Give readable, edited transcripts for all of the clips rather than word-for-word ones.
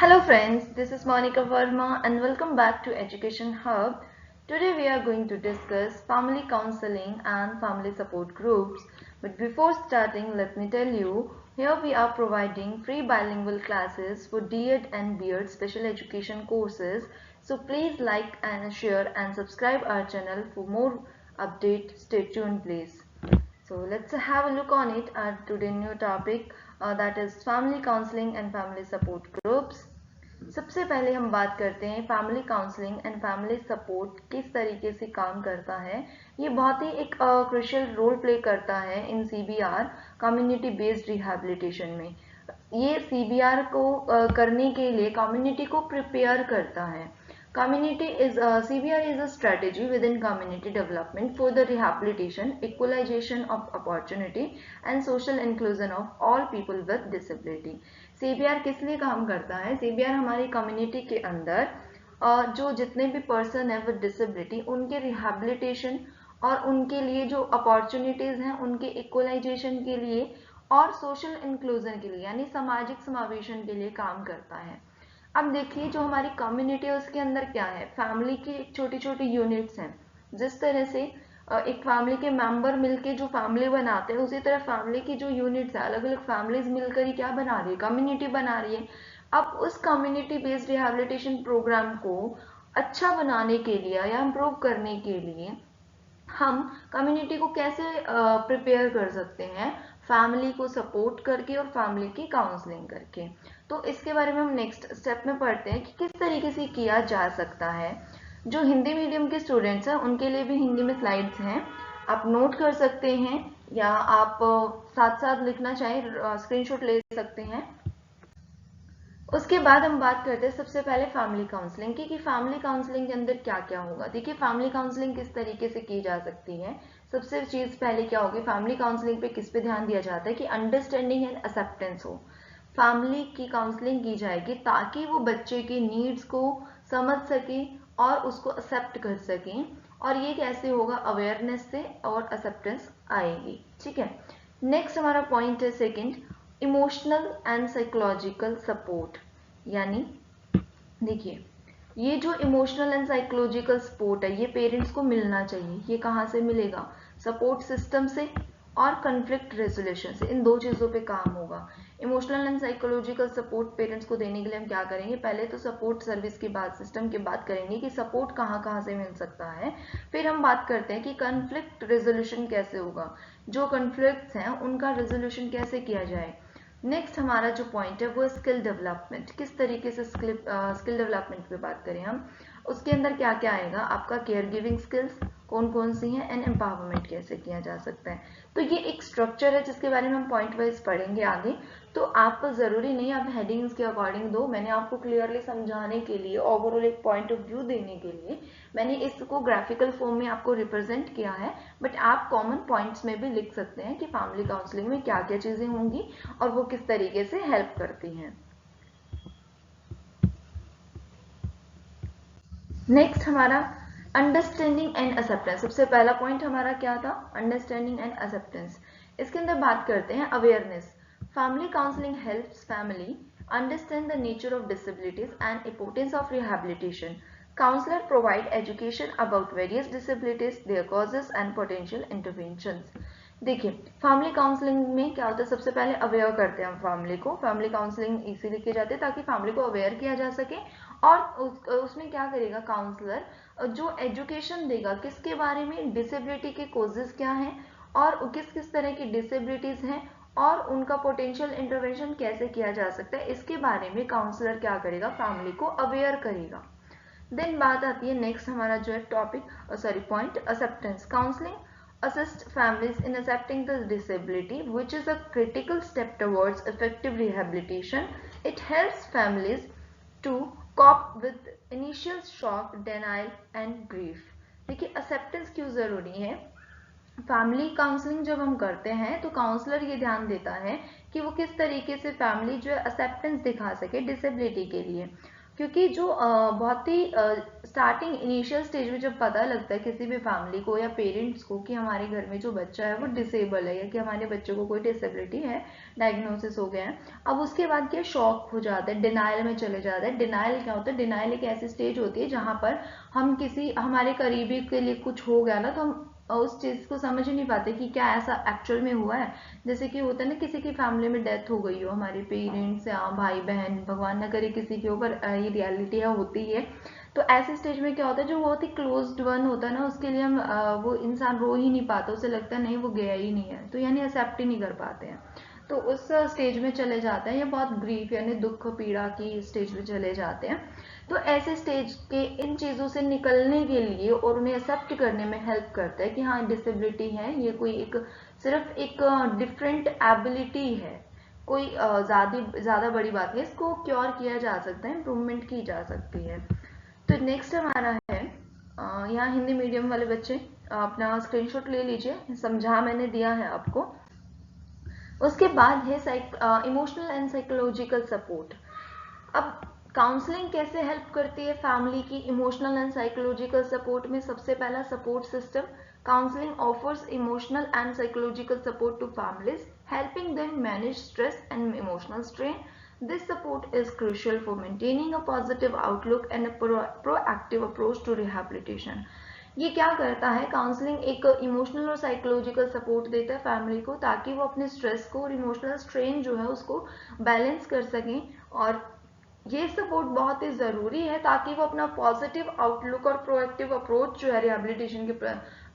Hello friends, this is Monica Verma and welcome back to Education Hub. Today we are going to discuss family counseling and family support groups. But before starting, let me tell you, here we are providing free bilingual classes for D.Ed and B.Ed special education courses. So please like and share and subscribe our channel for more updates. Stay tuned please. So let's have a look on it at today's new topic that is family counseling and family support groups. सबसे पहले हम बात करते हैं family counselling and family support किस तरीके से काम करता है। ये बहुत ही एक क्रुशियल रोल प्ले करता है इन सीबीआर कम्युनिटी बेस्ड रिहैबिलिटेशन में। ये सीबीआर को करने के लिए कम्युनिटी को प्रिपेयर करता है। CBR is a strategy within community development for the rehabilitation, equalization of opportunity and social inclusion of all people with disability. CBR किस लिए काम करता है? CBR हमारी कम्युनिटी के अंदर जो जितने भी पर्सन है विद डिसेबिलिटी उनके रिहैबिलिटेशन और उनके लिए जो अपॉर्चुनिटीज हैं उनके इक्वलाइजेशन के लिए और सोशल इंक्लूजन के लिए यानी सामाजिक समावेशन के लिए काम करता है। अब देखिए जो हमारी कम्युनिटी है उसके अंदर क्या है, फैमिली की छोटी छोटी यूनिट्स हैं। जिस तरह से एक फैमिली के मेंबर मिलके जो फैमिली बनाते हैं उसी तरह फैमिली की जो यूनिट्स है अलग अलग फैमिलीज मिलकर ही क्या बना रही है, कम्युनिटी बना रही है। अब उस कम्युनिटी बेस्ड रिहैबिलिटेशन प्रोग्राम को अच्छा बनाने के लिए या इम्प्रूव करने के लिए हम कम्युनिटी को कैसे प्रिपेयर कर सकते हैं, फैमिली को सपोर्ट करके और फैमिली की काउंसलिंग करके। तो इसके बारे में हम नेक्स्ट स्टेप में पढ़ते हैं कि किस तरीके से किया जा सकता है। जो हिंदी मीडियम के स्टूडेंट्स हैं उनके लिए भी हिंदी में स्लाइड्स हैं, आप नोट कर सकते हैं या आप साथ साथ लिखना चाहें स्क्रीनशॉट ले सकते हैं। उसके बाद हम बात करते हैं सबसे पहले फैमिली काउंसलिंग की कि फैमिली काउंसलिंग के अंदर क्या क्या होगा। देखिए फैमिली काउंसलिंग किस तरीके से की जा सकती है। सबसे चीज पहले क्या होगी, फैमिली काउंसलिंग पे किस पे ध्यान दिया जाता है कि अंडरस्टैंडिंग एंड एक्सेप्टेंस हो। फैमिली की काउंसलिंग की जाएगी ताकि वो बच्चे की नीड्स को समझ सके और उसको एक्सेप्ट कर सकें। और ये कैसे होगा, अवेयरनेस से और एक्सेप्टेंस आएगी। ठीक है, नेक्स्ट हमारा पॉइंट है second, emotional and psychological support. यानी देखिए ये जो इमोशनल एंड साइकोलॉजिकल सपोर्ट है ये पेरेंट्स को मिलना चाहिए। ये कहाँ से मिलेगा, सपोर्ट सिस्टम से और कन्फ्लिक्ट रेजोल्यूशन से, इन दो चीज़ों पे काम होगा। Emotional and psychological support parents को देने के लिए हम क्या करेंगे, पहले तो सपोर्ट सर्विस की बात, सिस्टम की बात करेंगे कि सपोर्ट कहाँ कहाँ से मिल सकता है। फिर हम बात करते हैं कि कन्फ्लिक्ट रेजोल्यूशन कैसे होगा, जो कन्फ्लिक्ट्स हैं उनका रेजोल्यूशन कैसे किया जाए। नेक्स्ट हमारा जो पॉइंट है वो स्किल डेवलपमेंट, किस तरीके से स्किल डेवलपमेंट पे बात करें हम। उसके अंदर क्या क्या आएगा, आपका केयर गिविंग स्किल्स कौन कौन सी हैं एंड एम्पावरमेंट कैसे किया जा सकता है। तो ये एक स्ट्रक्चर है जिसके बारे में हम पॉइंट वाइज पढ़ेंगे आगे। तो आप जरूरी नहीं आप हेडिंग्स के अकॉर्डिंग दो, मैंने आपको क्लियरली समझाने के लिए ओवरऑल एक पॉइंट ऑफ व्यू देने के लिए मैंने इसको ग्राफिकल फॉर्म में आपको रिप्रेजेंट किया है। बट आप कॉमन पॉइंट्स में भी लिख सकते हैं कि फैमिली काउंसलिंग में क्या क्या चीजें होंगी और वो किस तरीके से हेल्प करती हैं। नेक्स्ट हमारा अंडरस्टैंडिंग एंड एक्सेप्टेंस। सबसे पहला पॉइंट हमारा क्या था, अंडरस्टैंडिंग एंड एक्सेप्टेंस। इसके अंदर बात करते हैं awareness. Family counselling helps family understand the nature of disabilities and importance of rehabilitation. Counselor provide education about various disabilities, their causes and potential interventions. देखिए फैमिली काउंसलिंग में क्या होता है, सबसे पहले अवेयर करते हैं हम फैमिली को। फैमिली काउंसलिंग इसीलिए की जाती है ताकि फैमिली को अवेयर किया जा सके। और उसमें क्या करेगा काउंसलर, जो एजुकेशन देगा किसके बारे में, डिसेबिलिटी के कोजेस क्या हैं और किस किस तरह की डिसेबिलिटीज हैं और उनका पोटेंशियल इंटरवेंशन कैसे किया जा सकता है, इसके बारे में काउंसलर क्या करेगा, फैमिली को अवेयर करेगा। देन बात आती है नेक्स्ट हमारा जो है topic point acceptance. Counselling assist families in accepting the disability, which is a critical step towards effective rehabilitation. It helps families to cope with initial shock, denial and grief. देखिए acceptance क्यों जरूरी है, family counselling जब हम करते हैं तो counsellor ये ध्यान देता है कि वो किस तरीके से फैमिली जो है एक्सेप्टेंस दिखा सके डिसेबिलिटी के लिए। क्योंकि जो बहुत ही स्टार्टिंग इनिशियल स्टेज में जब पता लगता है किसी भी फैमिली को या पेरेंट्स को कि हमारे घर में जो बच्चा है वो डिसेबल है या कि हमारे बच्चे को कोई डिसेबिलिटी है, डायग्नोसिस हो गया है, अब उसके बाद क्या शॉक हो जाता है, डिनाइल में चले जाते हैं। डिनाइल क्या होता है? डिनाइल एक ऐसी स्टेज होती है जहाँ पर हम किसी हमारे करीबी के लिए कुछ हो गया ना, तो हम उस चीज़ को समझ ही नहीं पाते कि क्या ऐसा एक्चुअल में हुआ है। जैसे कि होता है ना, किसी की फैमिली में डेथ हो गई हो, हमारे पेरेंट्स या भाई बहन, भगवान न करे किसी के ऊपर ये रियलिटी है, होती है। तो ऐसे स्टेज में क्या होता है, जो बहुत ही क्लोज्ड वन होता है ना, उसके लिए हम वो इंसान रो ही नहीं पाता, उसे लगता है नहीं वो गया ही नहीं है, तो यानी एक्सेप्ट ही नहीं कर पाते हैं, तो उस स्टेज में चले जाते हैं, या बहुत ग्रीफ यानी दुख पीड़ा की स्टेज में चले जाते हैं। तो ऐसे स्टेज के इन चीज़ों से निकलने के लिए और उन्हें एक्सेप्ट करने में हेल्प करता है कि हाँ डिसेबिलिटी है, ये कोई एक सिर्फ एक डिफरेंट एबिलिटी है, कोई ज़्यादा बड़ी बात है, इसको क्योर किया जा सकता है, इम्प्रूवमेंट की जा सकती है। तो नेक्स्ट हमारा है यहाँ हिंदी मीडियम वाले बच्चे अपना स्क्रीनशॉट ले लीजिए, समझा मैंने दिया है आपको। उसके बाद है इमोशनल एंड साइकोलॉजिकल सपोर्ट। अब काउंसलिंग कैसे हेल्प करती है फैमिली की इमोशनल एंड साइकोलॉजिकल सपोर्ट में? सबसे पहला support system, counselling offers emotional and psychological support to families, helping them manage stress and emotional strain. This support is crucial for maintaining a positive outlook and a proactive approach to rehabilitation. ये क्या करता है? Counselling एक emotional और psychological support देता है family को, ताकि वो अपने स्ट्रेस को और इमोशनल स्ट्रेन जो है उसको बैलेंस कर सकें, और ये सपोर्ट बहुत ही ज़रूरी है ताकि वो अपना पॉजिटिव आउटलुक और प्रोएक्टिव अप्रोच जो है रिहेबिलिटेशन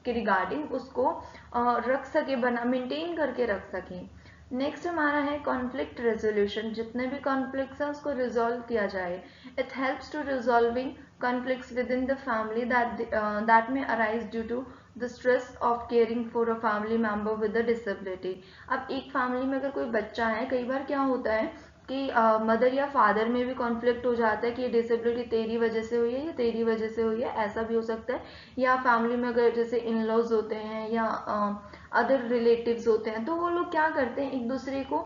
के रिगार्डिंग उसको रख सके, बना मेंटेन करके रख सकें। नेक्स्ट हमारा है कॉन्फ्लिक्ट रेजोल्यूशन। जितने भी कॉन्फ्लिक्ट्स हैं उसको रिजॉल्व किया जाए। It helps to resolving conflicts within the family that may arise due to the stress of caring for a family member with a disability. अब एक फैमिली में अगर कोई बच्चा है, कई बार क्या होता है कि मदर या फादर में भी कॉन्फ्लिक्ट हो जाता है कि ये डिसेबिलिटी तेरी वजह से हुई है या तेरी वजह से हुई है, ऐसा भी हो सकता है। या फैमिली में अगर जैसे इन लॉज होते हैं या अदर रिलेटिव्स होते हैं, तो वो लोग क्या करते हैं, एक दूसरे को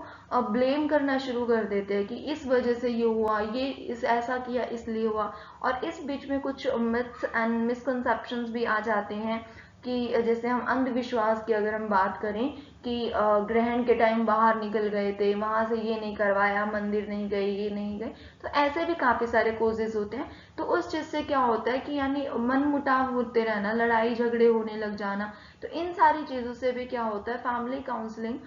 ब्लेम करना शुरू कर देते हैं कि इस वजह से ये हुआ, ये इस ऐसा किया इसलिए हुआ। और इस बीच में कुछ मिथ्स एंड मिसकंसेप्शंस भी आ जाते हैं कि जैसे हम अंधविश्वास की अगर हम बात करें कि ग्रहण के टाइम बाहर निकल गए थे, वहां से ये नहीं करवाया, मंदिर नहीं गए, ये नहीं गए, तो ऐसे भी काफी सारे कोजेस होते हैं। तो उस चीज से क्या होता है कि यानी मन मुटाव होते रहना, लड़ाई झगड़े होने लग जाना। तो इन सारी चीजों से भी क्या होता है, फैमिली काउंसलिंग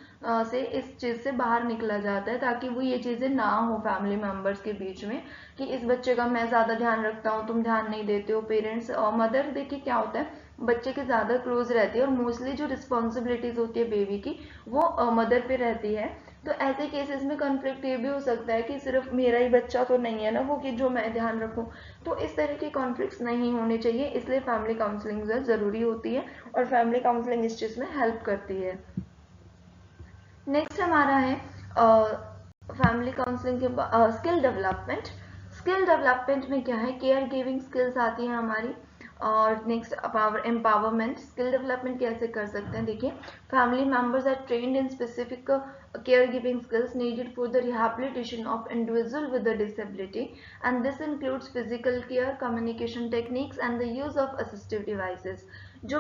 से इस चीज से बाहर निकला जाता है, ताकि वो ये चीजें ना हो फैमिली मेंबर्स के बीच में कि इस बच्चे का मैं ज्यादा ध्यान रखता हूँ, तुम ध्यान नहीं देते हो। पेरेंट्स और मदर देखिए क्या होता है, बच्चे के ज्यादा क्लोज रहती है और मोस्टली जो रिस्पॉन्सिबिलिटीज होती है बेबी की वो मदर पे रहती है। तो ऐसे केसेस में कॉन्फ्लिक्ट ये भी हो सकता है कि सिर्फ मेरा ही बच्चा तो नहीं है ना वो, कि जो मैं ध्यान रखूं। तो इस तरह के कॉन्फ्लिक्ट्स नहीं होने चाहिए, इसलिए फैमिली काउंसलिंग जरूरी होती है और फैमिली काउंसलिंग इस चीज में हेल्प करती है। नेक्स्ट हमारा है फैमिली काउंसलिंग के स्किल डेवलपमेंट। स्किल डेवलपमेंट में क्या है, केयर गिविंग स्किल्स आती हैं हमारी। और next power empowerment. Skill development कैसे कर सकते हैं, देखिए family members are trained in specific care giving skills needed for the rehabilitation of individual with a disability, and this includes physical care, communication techniques and the use of assistive devices. जो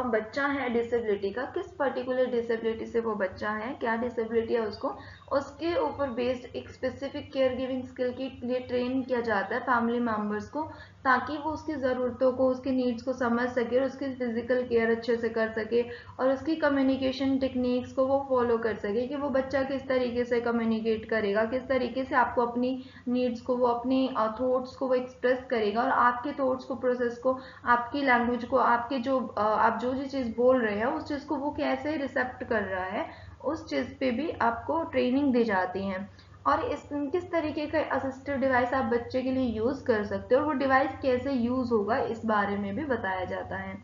बच्चा है disability का, किस particular disability से वो बच्चा है, क्या डिसेबिलिटी है उसको, उसके ऊपर बेस्ड एक स्पेसिफिक केयर गिविंग स्किल के लिए ट्रेन किया जाता है फैमिली मेंबर्स को, ताकि वो उसकी ज़रूरतों को, उसकी नीड्स को समझ सके और उसकी फिजिकल केयर अच्छे से कर सके, और उसकी कम्युनिकेशन टेक्निक्स को वो फॉलो कर सके कि वो बच्चा किस तरीके से कम्युनिकेट करेगा, किस तरीके से आपको अपनी नीड्स को, वो अपनी थॉट्स को वो एक्सप्रेस करेगा, और आपके थॉट्स को, प्रोसेस को, आपकी लैंग्वेज को, आपके जो आप जो चीज़ बोल रहे हैं उस चीज़ को वो कैसे रिसेप्ट कर रहा है, उस चीज़ पे भी आपको ट्रेनिंग दी जाती है। और इस किस तरीके का असिस्टिव डिवाइस आप बच्चे के लिए यूज़ कर सकते हो और वो डिवाइस कैसे यूज़ होगा इस बारे में भी बताया जाता है।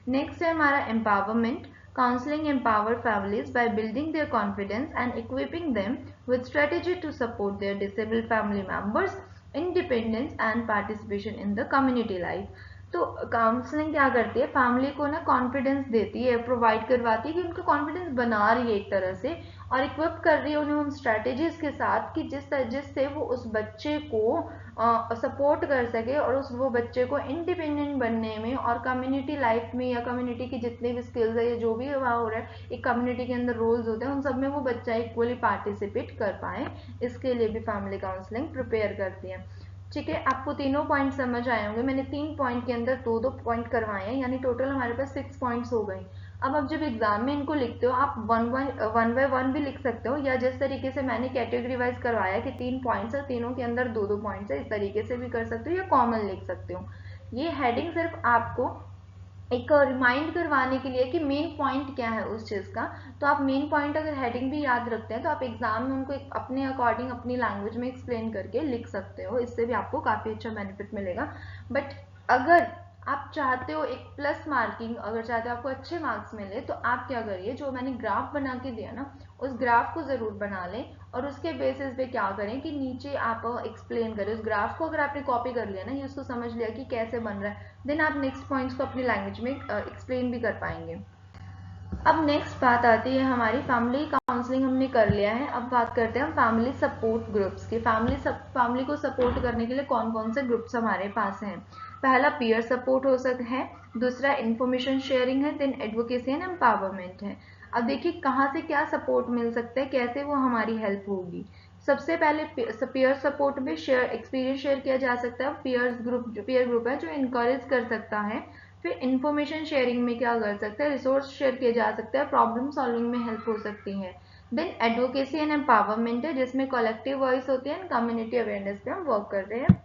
नेक्स्ट है हमारा empowerment. Counselling empower families by building their confidence and equipping them with strategy to support their disabled family members, independence and participation in the community life. तो काउंसलिंग क्या करती है, फैमिली को ना कॉन्फिडेंस देती है, प्रोवाइड करवाती है कि उनका कॉन्फिडेंस बना रही है एक तरह से, और इक्विप कर रही है उन्हें उन स्ट्रैटेजीज के साथ कि जिससे वो उस बच्चे को सपोर्ट कर सके और वो बच्चे को इंडिपेंडेंट बनने में और कम्युनिटी लाइफ में या कम्युनिटी की जितने भी स्किल्स है या जो भी वहाँ हो रहा है, एक कम्युनिटी के अंदर रोल्स होते हैं, उन सब में वो बच्चा इक्वली पार्टिसिपेट कर पाए, इसके लिए भी फैमिली काउंसलिंग प्रिपेयर करती है। ठीक है, आपको तीनों पॉइंट समझ आए होंगे। मैंने 3 पॉइंट के अंदर 2-2 पॉइंट करवाए हैं, यानी टोटल हमारे पास 6 पॉइंट्स हो गए। अब आप जब एग्जाम में इनको लिखते हो, आप वन बाय वन भी लिख सकते हो, या जिस तरीके से मैंने कैटेगरी वाइज करवाया कि 3 पॉइंट्स है, तीनों के अंदर 2-2 पॉइंट्स है, इस तरीके से भी कर सकते हो या कॉमन लिख सकते हो। ये हेडिंग सिर्फ आपको एक रिमाइंड करवाने के लिए कि मेन पॉइंट क्या है उस चीज़ का। तो आप मेन पॉइंट अगर हेडिंग भी याद रखते हैं तो आप एग्जाम में उनको अपने अकॉर्डिंग अपनी लैंग्वेज में एक्सप्लेन करके लिख सकते हो, इससे भी आपको काफ़ी अच्छा बेनिफिट मिलेगा। बट अगर आप चाहते हो एक प्लस मार्किंग, अगर चाहते हो आपको अच्छे मार्क्स मिले, तो आप क्या करिए, जो मैंने ग्राफ बना के दिया ना, उस ग्राफ को ज़रूर बना लें और उसके बेसिस पे क्या करें कि नीचे आप एक्सप्लेन करें उस ग्राफ को। अगर आपने कॉपी कर लिया ना, ये उसको समझ लिया कि कैसे बन रहा है, देन आप नेक्स्ट पॉइंट्स को अपनी लैंग्वेज में एक्सप्लेन भी कर पाएंगे। अब नेक्स्ट बात आती है हमारी फैमिली काउंसलिंग हमने कर लिया है, अब बात करते हैं हम फैमिली सपोर्ट ग्रुप्स की। फैमिली को सपोर्ट करने के लिए कौन कौन से ग्रुप्स हमारे पास हैं। पहला पीयर सपोर्ट हो सकता है, दूसरा इन्फॉर्मेशन शेयरिंग है, देन एडवोकेसी एंड एम्पावरमेंट है। अब देखिए कहाँ से क्या सपोर्ट मिल सकता है, कैसे वो हमारी हेल्प होगी। सबसे पहले पीयर सपोर्ट में एक्सपीरियंस शेयर किया जा सकता है। पीयर ग्रुप है जो इनकरेज कर सकता है। फिर इंफॉर्मेशन शेयरिंग में क्या कर सकते हैं, रिसोर्स शेयर किया जा सकता है, प्रॉब्लम सॉल्विंग में हेल्प हो सकती है। देन एडवोकेसी एंड एम्पावरमेंट है, जिसमें कलेक्टिव वॉइस होती है एंड कम्युनिटी अवेयरनेस पे हम वर्क कर रहे हैं।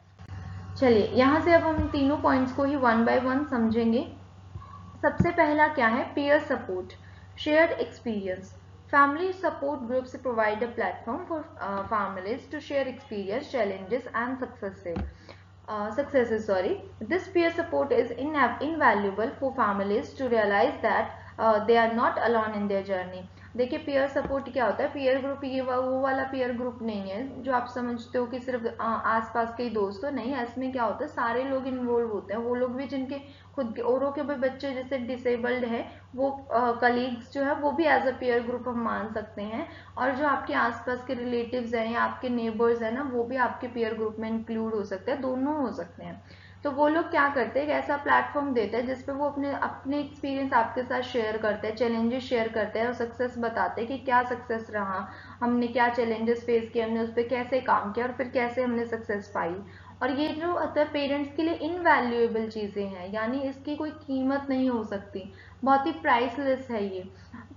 चलिए यहाँ से अब हम तीनों पॉइंट्स को ही वन बाय वन समझेंगे। सबसे पहला क्या है, peer support, shared experience. Family support groups provide a platform for families to share experience, challenges, and successes. This peer support is invaluable for families to realize that they are not alone in their journey. देखिए peer support क्या होता है, peer group ये वो वाला peer group नहीं है जो आप समझते हो कि सिर्फ आसपास के ही दोस्त हो, नहीं है। इसमें क्या होता है, सारे लोग इन्वॉल्व होते हैं, वो लोग भी जिनके खुद के औरों के भी बच्चे जैसे डिसेबल्ड है, वो कलीग्स जो है वो भी एज अ पीयर ग्रुप हम मान सकते हैं। और जो आपके आसपास के रिलेटिव्स हैं या आपके नेबर्स हैं ना, वो भी आपके पीयर ग्रुप में इंक्लूड हो सकते हैं, दोनों हो सकते हैं। तो वो लोग क्या करते हैं, एक ऐसा प्लेटफॉर्म देते हैं जिसपे वो अपने अपने एक्सपीरियंस आपके साथ शेयर करते हैं, चैलेंजेस शेयर करते हैं और सक्सेस बताते हैं कि क्या सक्सेस रहा, हमने क्या चैलेंजेस फेस किए, हमने उस पर कैसे काम किया और फिर कैसे हमने सक्सेस पाई। और ये जो होता है पेरेंट्स के लिए इनवैल्यूएबल चीज़ें हैं, यानी इसकी कोई कीमत नहीं हो सकती, बहुत ही प्राइसलेस है ये।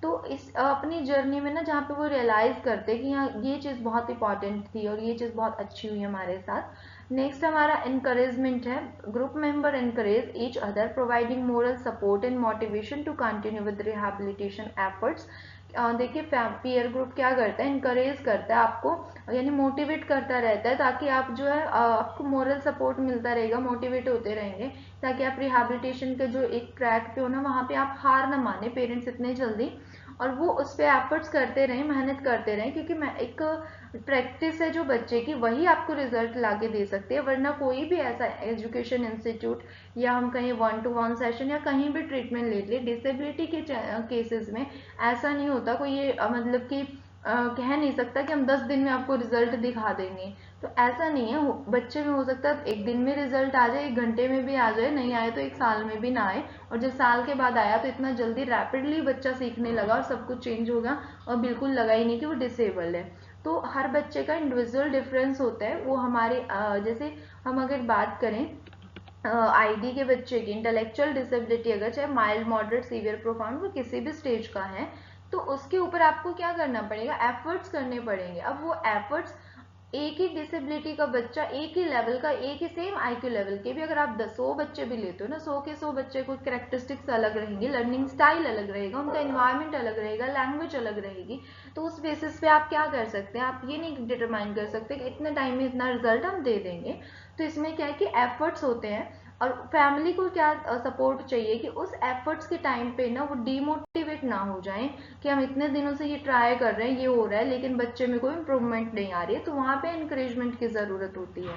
तो इस अपनी जर्नी में ना, जहाँ पे वो रियलाइज़ करते हैं कि हाँ ये चीज़ बहुत इंपॉर्टेंट थी और ये चीज़ बहुत अच्छी हुई हमारे साथ। नेक्स्ट हमारा इनकरेजमेंट है, group member encourage each other providing moral support and motivation to continue with rehabilitation efforts. देखिए पीयर ग्रुप क्या करता है, इनकरेज करता है आपको, यानी मोटिवेट करता रहता है, ताकि आप जो है आपको मोरल सपोर्ट मिलता रहेगा, मोटिवेट होते रहेंगे, ताकि आप रिहैबिलिटेशन के जो एक ट्रैक पे हो ना, वहाँ पे आप हार ना माने पेरेंट्स इतने जल्दी, और वो उस पर एफर्ट्स करते रहें, मेहनत करते रहें, क्योंकि मैं एक प्रैक्टिस है जो बच्चे की, वही आपको रिजल्ट ला के दे सकती है। वरना कोई भी ऐसा एजुकेशन इंस्टीट्यूट या हम कहीं 1-to-1 सेशन या कहीं भी ट्रीटमेंट ले लिए, डिसेबिलिटी के केसेस में ऐसा नहीं होता, कोई ये मतलब कि कह नहीं सकता कि हम 10 दिन में आपको रिजल्ट दिखा देंगे। तो ऐसा नहीं है, बच्चे में हो सकता है एक दिन में रिजल्ट आ जाए, 1 घंटे में भी आ जाए, नहीं आए तो 1 साल में भी ना आए। और जब साल के बाद आया तो इतना जल्दी रैपिडली बच्चा सीखने लगा और सब कुछ चेंज हो गया और बिल्कुल लगा ही नहीं कि वो डिसेबल्ड है। तो हर बच्चे का इंडिविजुअल डिफरेंस होता है, वो हमारे जैसे हम अगर बात करें आईडी के बच्चे की इंटेलेक्चुअल डिसेबिलिटी, अगर चाहे माइल्ड, मॉडरेट, सीवियर, प्रोफाउंड, वो किसी भी स्टेज का है, तो उसके ऊपर आपको क्या करना पड़ेगा, एफर्ट्स करने पड़ेंगे। अब वो एफर्ट्स एक ही डिसेबिलिटी का बच्चा, एक ही लेवल का, एक ही सेम आईक्यू लेवल के भी अगर आप 100 बच्चे भी लेते हो ना, 100 के 100 बच्चे को कैरेक्टरिस्टिक्स अलग रहेंगी, लर्निंग स्टाइल अलग रहेगा, उनका इन्वायरमेंट अलग रहेगा, लैंग्वेज अलग रहेगी। तो उस बेसिस पे आप क्या कर सकते हैं, आप ये नहीं डिटरमाइन कर सकते कि इतने टाइम में इतना रिजल्ट हम दे देंगे। तो इसमें क्या है कि एफर्ट्स होते हैं, और फैमिली को क्या सपोर्ट चाहिए कि उस एफर्ट्स के टाइम पे ना वो डीमोटिवेट ना हो जाएं कि हम इतने दिनों से ये ट्राई कर रहे हैं, ये हो रहा है, लेकिन बच्चे में कोई इम्प्रूवमेंट नहीं आ रही है, तो वहाँ पे इंकरेजमेंट की ज़रूरत होती है।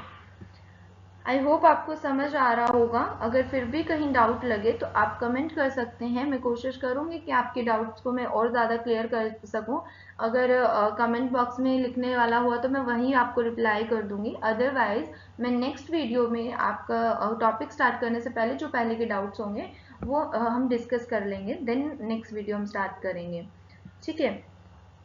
आई होप आपको समझ आ रहा होगा। अगर फिर भी कहीं डाउट लगे तो आप कमेंट कर सकते हैं। मैं कोशिश करूंगी कि आपके डाउट्स को मैं और ज़्यादा क्लियर कर सकूं। अगर कमेंट बॉक्स में लिखने वाला हुआ तो मैं वहीं आपको रिप्लाई कर दूंगी। अदरवाइज मैं नेक्स्ट वीडियो में आपका टॉपिक स्टार्ट करने से पहले जो पहले के डाउट्स होंगे वो हम डिस्कस कर लेंगे, देन नेक्स्ट वीडियो हम स्टार्ट करेंगे। ठीक है।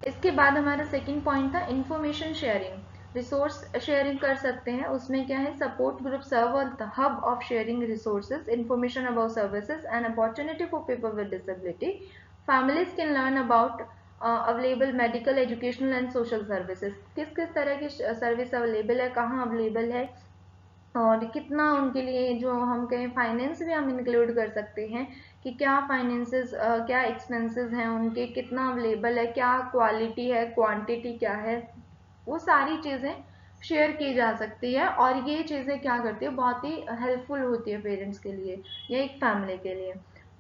इसके बाद हमारा सेकंड पॉइंट था इंफॉर्मेशन शेयरिंग। रिसोर्स शेयरिंग कर सकते हैं, उसमें क्या है, support group serve the hub of sharing resources, information about services and opportunity for people with disability. Families can learn about available medical, educational and social services. किस किस तरह की सर्विस अवेलेबल है, कहाँ अवेलेबल है, और कितना उनके लिए, जो हम कहें फाइनेंस भी हम इंक्लूड कर सकते हैं कि क्या फाइनेंसेस, क्या एक्सपेंसेस हैं उनके, कितना अवेलेबल है, क्या क्वालिटी है, क्वांटिटी क्या है, वो सारी चीज़ें शेयर की जा सकती है। और ये चीज़ें क्या करती है, बहुत ही हेल्पफुल होती है पेरेंट्स के लिए या एक फैमिली के लिए।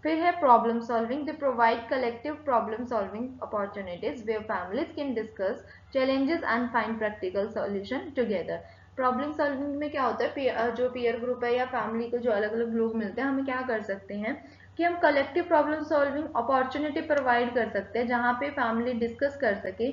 फिर है problem solving. They provide collective problem solving opportunities where families can discuss challenges and find practical solution together। Problem solving में क्या होता है, जो पीयर ग्रुप है या फैमिली को जो अलग अलग लोग मिलते हैं, हमें क्या कर सकते हैं कि हम collective problem solving opportunity provide कर सकते हैं, जहाँ पे फैमिली डिस्कस कर सके,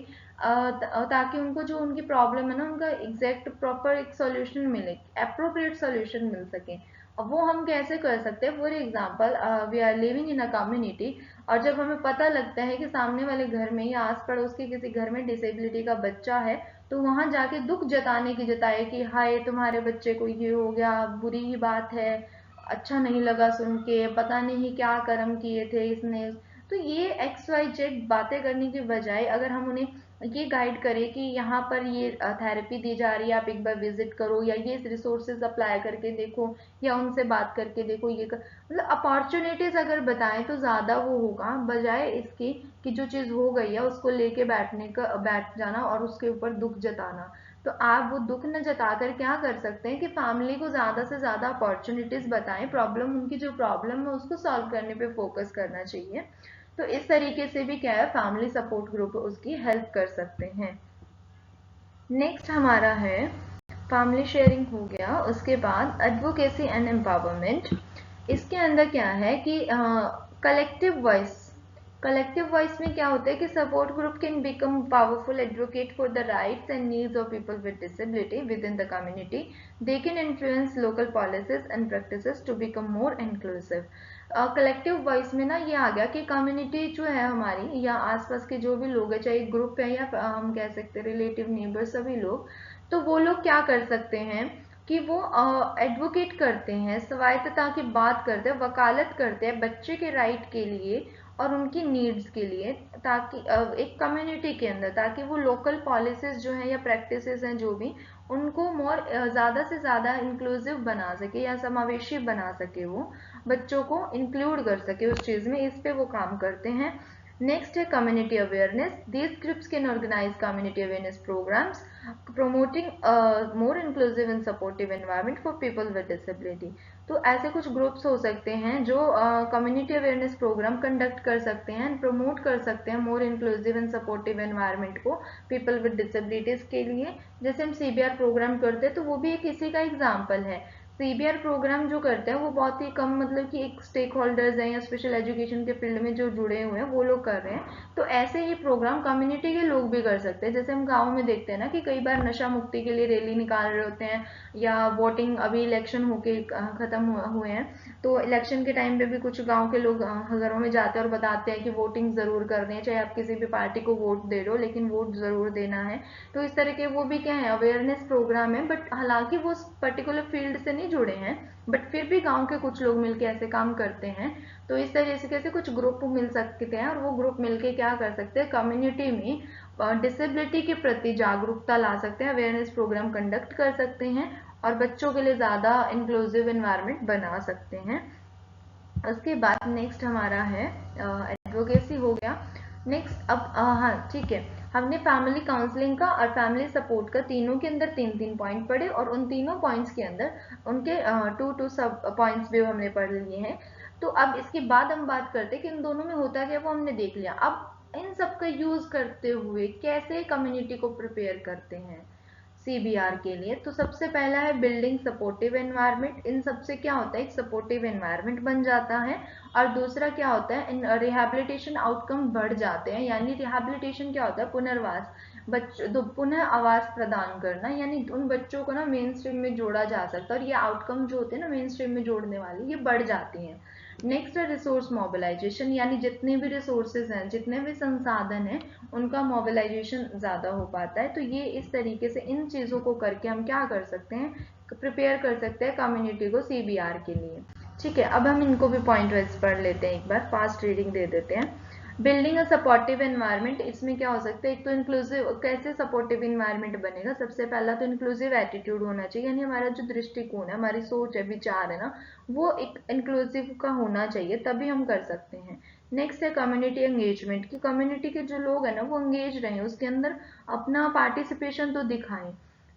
ताकि उनको जो उनकी प्रॉब्लम है ना, उनका एग्जैक्ट प्रॉपर एक सॉल्यूशन मिले, अप्रोप्रिएट सॉल्यूशन मिल सके। अब वो हम कैसे कर सकते हैं, for example we are living in a community, और जब हमें पता लगता है कि सामने वाले घर में या आस पड़ोस के किसी घर में डिसेबिलिटी का बच्चा है, तो वहां जाके दुख जताने की जताए कि हाय तुम्हारे बच्चे को ये हो गया, बुरी ही बात है, अच्छा नहीं लगा सुन के, पता नहीं क्या कर्म किए थे इसने। तो ये एक्स वाई जेड बातें करने की बजाय अगर हम उन्हें ये गाइड करें कि यहाँ पर ये थेरेपी दी जा रही है, आप एक बार विजिट करो, या ये रिसोर्सेज अप्लाई करके देखो, या उनसे बात करके देखो, मतलब अपॉर्चुनिटीज अगर बताएं तो ज्यादा वो होगा, बजाय इसके कि जो चीज हो गई है उसको लेके बैठ जाना और उसके ऊपर दुख जताना। तो आप वो दुख न जताकर क्या कर सकते हैं कि फैमिली को ज्यादा से ज्यादा अपॉर्चुनिटीज बताएं, प्रॉब्लम, उनकी जो प्रॉब्लम है उसको सॉल्व करने पे फोकस करना चाहिए। तो इस तरीके से भी क्या है, फैमिली सपोर्ट ग्रुप उसकी हेल्प कर सकते हैं। नेक्स्ट हमारा है फैमिली शेयरिंग हो गया, उसके बाद एडवोकेसी एंड एम्पावरमेंट। इसके अंदर क्या है कि कलेक्टिव वॉइस। कलेक्टिव वॉइस में क्या होता है कि support group can become powerful advocate for the rights and needs of people with disability within the community. They can influence local policies and practices to become more inclusive. Collective voice में ना ये आ गया कि community जो है हमारी, या आसपास के जो भी लोग है, चाहे ग्रुप है या हम कह सकते हैं रिलेटिव नेबर, सभी लोग, तो वो लोग क्या कर सकते हैं कि वो एडवोकेट करते हैं, स्वायत्तता की बात करते हैं, वकालत करते हैं बच्चे के राइट के लिए और उनकी नीड्स के लिए, ताकि एक कम्युनिटी के अंदर, ताकि वो लोकल पॉलिसीज जो है या प्रैक्टिसेस हैं जो भी, उनको मोर ज़्यादा से ज़्यादा इंक्लूसिव बना सके या समावेशी बना सके, वो बच्चों को इंक्लूड कर सके उस चीज़ में, इस पे वो काम करते हैं। नेक्स्ट है community awareness. These groups can organise community awareness programmes promoting a more inclusive and supportive environment for people with disability। तो ऐसे कुछ ग्रुप्स हो सकते हैं जो कम्युनिटी अवेयरनेस प्रोग्राम कंडक्ट कर सकते हैं, प्रमोट कर सकते हैं more inclusive and supportive environment को पीपल विद डिसेबिलिटीज के लिए। जैसे हम सीबीआर प्रोग्राम करते हैं, तो वो भी एक इसी का एग्जाम्पल है। सीबीआर प्रोग्राम जो करते हैं वो बहुत ही कम, मतलब कि एक स्टेक होल्डर्स हैं या स्पेशल एजुकेशन के फील्ड में जो जुड़े हुए हैं वो लोग कर रहे हैं। तो ऐसे ही प्रोग्राम कम्युनिटी के लोग भी कर सकते हैं। जैसे हम गाँव में देखते हैं ना कि कई बार नशा मुक्ति के लिए रैली निकाल रहे होते हैं, या वोटिंग, अभी इलेक्शन होके खत्म हुए हैं, तो इलेक्शन के टाइम पे भी कुछ गांव के लोग घरों में जाते हैं और बताते हैं कि वोटिंग जरूर करनी है, चाहे आप किसी भी पार्टी को वोट दे रहे हो लेकिन वोट जरूर देना है। तो इस तरह के वो भी क्या है, अवेयरनेस प्रोग्राम है, बट हालांकि वो पर्टिकुलर फील्ड से नहीं जुड़े हैं, बट फिर भी गांव के कुछ लोग मिलके ऐसे काम करते हैं। तो इस तरीके से कुछ ग्रुप मिल सकते हैं, और वो ग्रुप मिलके क्या कर सकते हैं, कम्युनिटी में डिसेबिलिटी के प्रति जागरूकता ला सकते हैं, अवेयरनेस प्रोग्राम कंडक्ट कर सकते हैं, और बच्चों के लिए ज़्यादा इंक्लूसिव एनवायरनमेंट बना सकते हैं। उसके बाद नेक्स्ट हमारा है एडवोकेसी हो गया। नेक्स्ट अब हाँ ठीक है, हमने फैमिली काउंसलिंग का और फैमिली सपोर्ट का तीनों के अंदर तीन तीन पॉइंट पढ़े, और उन तीनों पॉइंट्स के अंदर उनके टू टू सब पॉइंट्स भी हमने पढ़ लिए हैं। तो अब इसके बाद हम बात करते हैं कि इन दोनों में होता क्या, वो हमने देख लिया। अब इन सब का यूज करते हुए कैसे कम्युनिटी को प्रिपेयर करते हैं। CBR के लिए। तो सबसे पहला है बिल्डिंग सपोर्टिव एनवायरनमेंट। इन सबसे क्या होता है, एक सपोर्टिव एनवायरनमेंट बन जाता है। और दूसरा क्या होता है, इन रिहैबिलिटेशन आउटकम बढ़ जाते हैं। यानी रिहैबिलिटेशन क्या होता है, पुनर्वास, बच्चों पुनः आवास प्रदान करना, यानी उन बच्चों को ना मेन स्ट्रीम में जोड़ा जा सकता है। और ये आउटकम जो होते हैं ना मेन स्ट्रीम में जोड़ने वाले, ये बढ़ जाती हैं। नेक्स्ट है रिसोर्स मोबिलाइजेशन, यानी जितने भी रिसोर्सेज हैं, जितने भी संसाधन हैं, उनका मोबिलाइजेशन ज़्यादा हो पाता है। तो ये इस तरीके से इन चीज़ों को करके हम क्या कर सकते हैं, प्रिपेयर कर सकते हैं कम्युनिटी को CBR के लिए। ठीक है, अब हम इनको भी पॉइंट वाइज पढ़ लेते हैं, एक बार फास्ट रीडिंग दे देते हैं। बिल्डिंग अ सपोर्टिव एनवायरनमेंट, इसमें क्या हो सकता है, एक तो इंक्लूसिव, कैसे सपोर्टिव एनवायरनमेंट बनेगा, सबसे पहला तो इंक्लूसिव एटीट्यूड होना चाहिए, यानी हमारा जो दृष्टिकोण है, हमारी सोच है, विचार है ना, वो एक इंक्लूसिव का होना चाहिए, तभी हम कर सकते हैं। नेक्स्ट है कम्युनिटी एंगेजमेंट, कि कम्युनिटी के जो लोग हैं ना वो एंगेज रहें, उसके अंदर अपना पार्टिसिपेशन तो दिखाएं।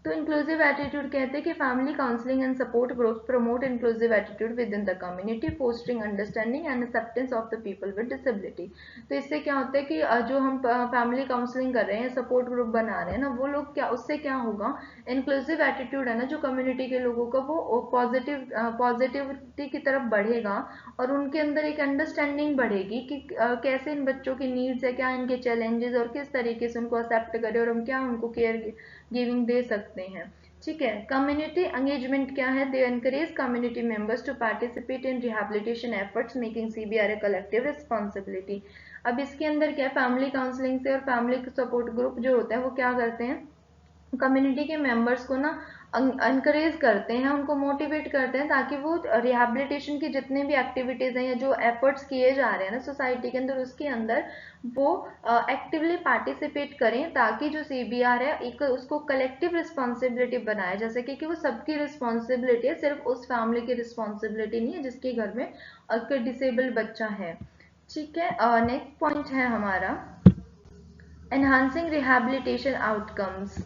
तो इंक्लूसिव एटीट्यूड कहते हैं कि family counselling and support groups promote inclusive attitude with in the community, fostering understanding and acceptance of the people with disability. तो इससे क्या होता है कि जो हम फैमिली काउंसलिंग कर रहे हैं, सपोर्ट ग्रुप बना रहे हैं ना, वो लोग क्या, उससे क्या होगा, इंक्लूसिव एटीट्यूड है ना जो कम्युनिटी के लोगों का, वो पॉजिटिविटी की तरफ बढ़ेगा। और उनके अंदर एक अंडरस्टैंडिंग बढ़ेगी कि कैसे इन बच्चों की नीड्स है, क्या इनके चैलेंजेस, और किस तरीके से उनको एक्सेप्ट करें, और हम क्या उनको केयर गिविंग दे सकते हैं। ठीक है, कम्युनिटी एंगेजमेंट क्या है, they encourage community members to participate in rehabilitation efforts making CBR a collective responsibility. अब इसके अंदर क्या, फैमिली काउंसलिंग से और फैमिली सपोर्ट ग्रुप जो होता है वो क्या करते हैं, कम्युनिटी के मेंबर्स को ना अनकरेज करते हैं, उनको मोटिवेट करते हैं, ताकि वो रिहैबिलिटेशन की जितने भी एक्टिविटीज हैं या जो एफर्ट्स किए जा रहे हैं ना सोसाइटी के अंदर, उसके अंदर वो एक्टिवली पार्टिसिपेट करें, ताकि जो CBR है एक उसको कलेक्टिव रिस्पॉन्सिबिलिटी बनाए जा सके, कि वो सबकी रिस्पॉन्सिबिलिटी है, सिर्फ उस फैमिली की रिस्पॉन्सिबिलिटी नहीं है जिसके घर में एक डिसेबल्ड बच्चा है। ठीक है, नेक्स्ट पॉइंट है हमारा enhancing rehabilitation outcomes,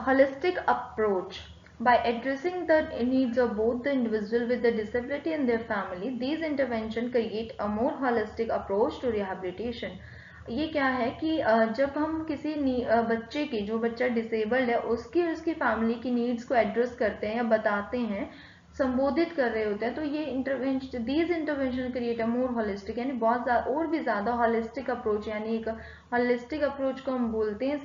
holistic approach. By addressing the needs of both the individual with the disability and their family, these interventions create a more holistic approach to rehabilitation. ये क्या है कि जब हम किसी बच्चे की, जो बच्चा डिसेबल्ड है, उसकी और उसकी फैमिली की नीड्स को एड्रेस करते हैं या बताते हैं, संबोधित कर रहे होते हैं, तो ये intervention, these intervention create a more holistic, यानी बहुत और भी ज्यादा होलिस्टिक अप्रोच, यानी एक होलिस्टिक अप्रोच को हम बोलते हैं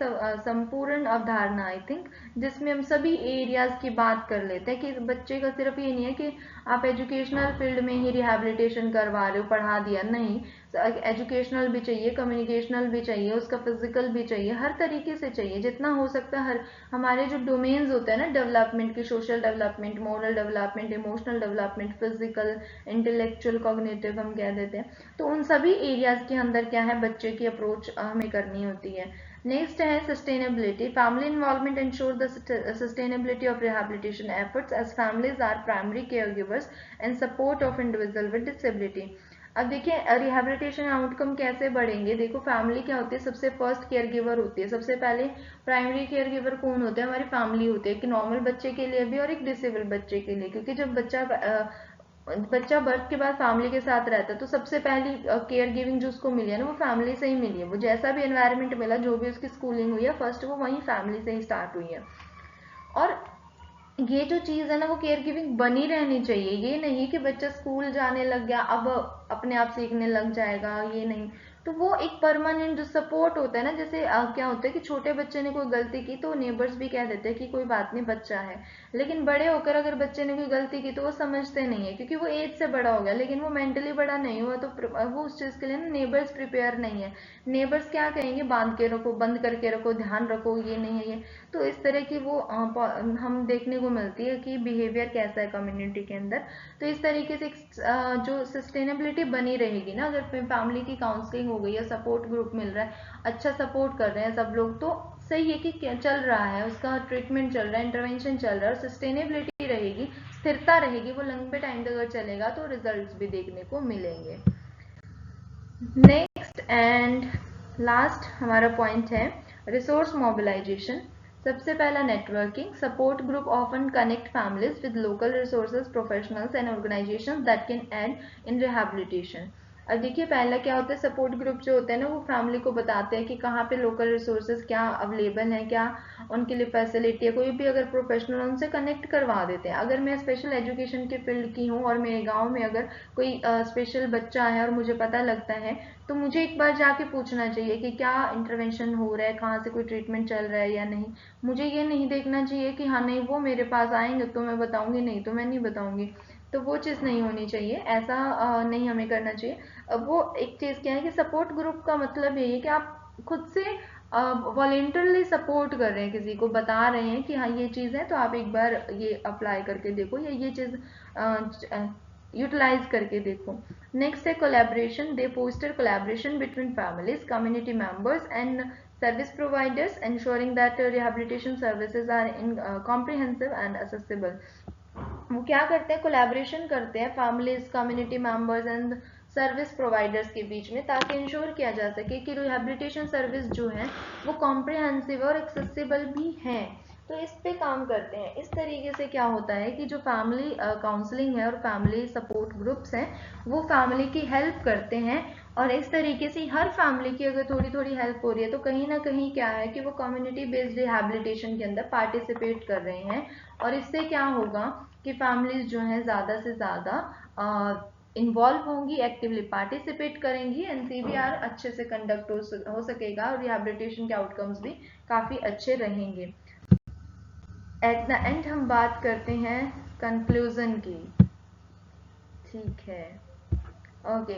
संपूर्ण अवधारणा, आई थिंक, जिसमें हम सभी एरियाज की बात कर लेते हैं, कि बच्चे का सिर्फ ये नहीं है कि आप एजुकेशनल फील्ड में ही रिहैबिलिटेशन करवा रहे हो, पढ़ा दिया, नहीं, एजुकेशनल भी चाहिए, कम्युनिकेशनल भी चाहिए, उसका फिजिकल भी चाहिए, हर तरीके से चाहिए, जितना हो सकता है। हर हमारे जो डोमेन्स होते हैं ना डेवलपमेंट की, social development, moral development, emotional development, physical, intellectual, cognitive हम कह देते हैं, तो उन सभी एरियाज के अंदर क्या है, बच्चे की अप्रोच हमें करनी होती है। नेक्स्ट है sustainability, family involvement ensure the sustainability of rehabilitation efforts as families are primary care givers and support of individual with disability. अब देखिए रिहैबिलिटेशन आउटकम कैसे बढ़ेंगे, देखो फैमिली क्या होती है, सबसे फर्स्ट केयर गिवर होती है, सबसे पहले प्राइमरी केयर गिवर कौन होते हैं, हमारी फैमिली होती है, एक नॉर्मल बच्चे के लिए भी और एक डिसेबल बच्चे के लिए, क्योंकि जब बच्चा बर्थ के बाद फैमिली के साथ रहता है, तो सबसे पहली केयर गिविंग जो उसको मिली है ना, वो फैमिली से ही मिली है, वो जैसा भी एनवायरनमेंट मिला, जो भी उसकी स्कूलिंग हुई है, फर्स्ट वो वहीं फैमिली से ही स्टार्ट हुई है। और ये जो चीज है ना, वो केयर गिविंग बनी रहनी चाहिए, ये नहीं कि बच्चा स्कूल जाने लग गया अब अपने आप सीखने लग जाएगा, ये नहीं। तो वो एक परमानेंट जो सपोर्ट होता है ना, जैसे क्या होता है कि छोटे बच्चे ने कोई गलती की तो नेबर्स भी कह देते हैं कि कोई बात नहीं, बच्चा है, लेकिन बड़े होकर अगर बच्चे ने कोई गलती की तो वो समझते नहीं है, क्योंकि वो एज से बड़ा हो गया, लेकिन वो मेंटली बड़ा नहीं हुआ, तो वो उस चीज के लिए ना नेबर्स प्रिपेयर नहीं है। नेबर्स क्या कहेंगे, बांध के रखो, बंद करके रखो, ध्यान रखो, ये नहीं है ये। तो इस तरह की वो हम देखने को मिलती है कि बिहेवियर कैसा है कम्युनिटी के अंदर। तो इस तरीके से जो सस्टेनेबिलिटी बनी रहेगी ना, अगर फैमिली की काउंसलिंग हो गई है, सपोर्ट ग्रुप मिल रहा है, अच्छा सपोर्ट कर रहे हैं सब लोग, तो सही है कि क्या चल रहा है, उसका ट्रीटमेंट चल रहा है, इंटरवेंशन चल रहा है, और सस्टेनेबिलिटी रहेगी, स्थिरता रहेगी, वो लंबे टाइम तक अगर चलेगा तो रिजल्ट्स भी देखने को मिलेंगे। नेक्स्ट एंड लास्ट हमारा पॉइंट है रिसोर्स मोबिलाइजेशन। सबसे पहला networking, support group often connect families with local resources, professionals and organisations that can aid in rehabilitation. अब देखिए पहला क्या होता है, सपोर्ट ग्रुप जो होते हैं ना वो फैमिली को बताते हैं कि कहाँ पे लोकल रिसोर्सेज क्या अवेलेबल हैं, क्या उनके लिए फैसिलिटी है, कोई भी अगर प्रोफेशनल उनसे कनेक्ट करवा देते हैं। अगर मैं स्पेशल एजुकेशन के फील्ड की हूँ और मेरे गाँव में अगर कोई स्पेशल बच्चा है और मुझे पता लगता है, तो मुझे एक बार जाके पूछना चाहिए कि क्या इंटरवेंशन हो रहा है, कहाँ से कोई ट्रीटमेंट चल रहा है या नहीं। मुझे ये नहीं देखना चाहिए कि हाँ नहीं वो मेरे पास आएंगे तो मैं बताऊंगी, नहीं तो मैं नहीं बताऊंगी। तो वो चीज़ नहीं होनी चाहिए, ऐसा नहीं हमें करना चाहिए। अब वो एक चीज़ क्या है कि सपोर्ट ग्रुप का मतलब यही है कि आप खुद से वॉलेंटरली सपोर्ट कर रहे हैं, किसी को बता रहे हैं कि हाँ ये चीज़ है तो आप एक बार ये अप्लाई करके देखो या ये चीज़ यूटिलाइज करके देखो। नेक्स्ट है collaboration. They foster collaboration between families, community members and service providers, ensuring that rehabilitation services are comprehensive and accessible. वो क्या करते हैं, कोलैबोरेशन करते हैं families, community members and service providers के बीच में, ताकि इंश्योर किया जा सके कि रिहेबिलिटेशन सर्विस जो है वो कॉम्प्रिहेंसिव और एक्सेसिबल भी है। तो इस पे काम करते हैं। इस तरीके से क्या होता है कि जो फैमिली काउंसलिंग है और फैमिली सपोर्ट ग्रुप्स हैं वो फैमिली की हेल्प करते हैं। और इस तरीके से हर फैमिली की अगर थोड़ी थोड़ी हेल्प हो रही है तो कहीं ना कहीं क्या है कि वो कम्युनिटी बेस्ड रिहेबिलिटेशन के अंदर पार्टिसिपेट कर रहे हैं। और इससे क्या होगा कि फैमिलीज जो हैं ज़्यादा से ज़्यादा इन्वॉल्व होंगी, एक्टिवली पार्टिसिपेट करेंगी, एनसीबीआर अच्छे से कंडक्ट हो सकेगा और रिहेबिलिटेशन के आउटकम्स भी काफ़ी अच्छे रहेंगे। एट द एंड हम बात करते हैं कंक्लूजन की। ठीक है, ओके।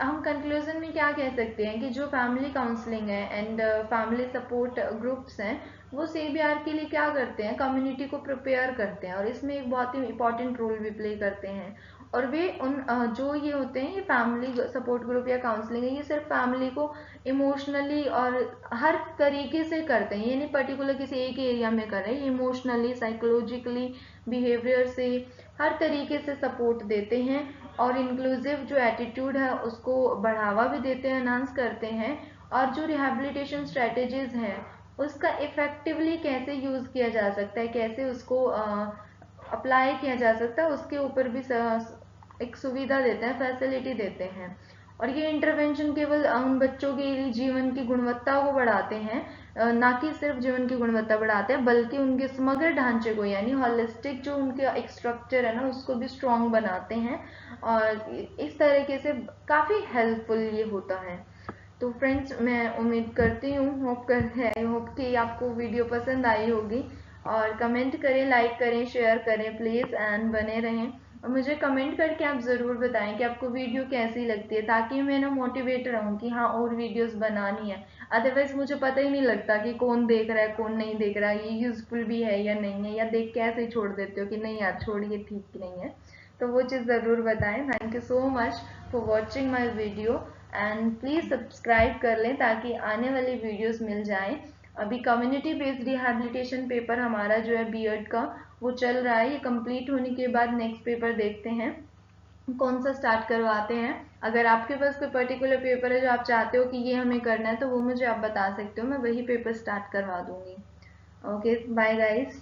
हम कंक्लूजन में क्या कह सकते हैं कि जो फैमिली काउंसलिंग है एंड फैमिली सपोर्ट ग्रुप्स हैं वो सीबीआर के लिए क्या करते हैं, कम्युनिटी को प्रिपेयर करते हैं और इसमें एक बहुत ही इंपॉर्टेंट रोल भी प्ले करते हैं। और वे उन जो ये होते हैं, ये फैमिली सपोर्ट ग्रुप या काउंसलिंग है, ये सिर्फ फैमिली को इमोशनली और हर तरीके से करते हैं। ये नहीं पर्टिकुलर किसी एक एरिया में कर रहे हैं, इमोशनली, साइकोलॉजिकली, बिहेवियर से हर तरीके से सपोर्ट देते हैं। और इंक्लूसिव जो एटीट्यूड है उसको बढ़ावा भी देते हैं, एनहांस करते हैं। और जो रिहेबिलिटेशन स्ट्रेटेजीज हैं उसका इफेक्टिवली कैसे यूज किया जा सकता है, कैसे उसको अप्लाई किया जा सकता है, उसके ऊपर भी एक सुविधा देते हैं, फैसिलिटी देते हैं। और ये इंटरवेंशन केवल उन बच्चों के जीवन की गुणवत्ता को बढ़ाते हैं, ना कि सिर्फ जीवन की गुणवत्ता बढ़ाते हैं बल्कि उनके समग्र ढांचे को, यानी होलिस्टिक जो उनके एक स्ट्रक्चर है ना उसको भी स्ट्रॉन्ग बनाते हैं। और इस तरीके से काफ़ी हेल्पफुल ये होता है। तो फ्रेंड्स मैं उम्मीद करती हूँ, आई होप कि आपको वीडियो पसंद आई होगी। और कमेंट करें, लाइक करें, शेयर करें प्लीज़, एंड बने रहें। और मुझे कमेंट करके आप ज़रूर बताएं कि आपको वीडियो कैसी लगती है, ताकि मैं ना मोटिवेट रहूँ कि हाँ और वीडियोस बनानी है। अदरवाइज मुझे पता ही नहीं लगता कि कौन देख रहा है कौन नहीं देख रहा है, ये यूजफुल भी है या नहीं है, या देख के ऐसे ही छोड़ देते हो कि नहीं यार छोड़िए, ठीक नहीं है। तो वो चीज़ ज़रूर बताएं। Thank you so much for watching my video, and please subscribe कर लें ताकि आने वाली वीडियोस मिल जाएं। अभी कम्युनिटी बेस्ड रिहैबिलिटेशन पेपर हमारा जो है बीएड का वो चल रहा है, ये कंप्लीट होने के बाद नेक्स्ट पेपर देखते हैं कौन सा स्टार्ट करवाते हैं। अगर आपके पास कोई पर्टिकुलर पेपर है जो आप चाहते हो कि ये हमें करना है तो वो मुझे आप बता सकते हो, मैं वही पेपर स्टार्ट करवा दूंगी। Okay, bye guys.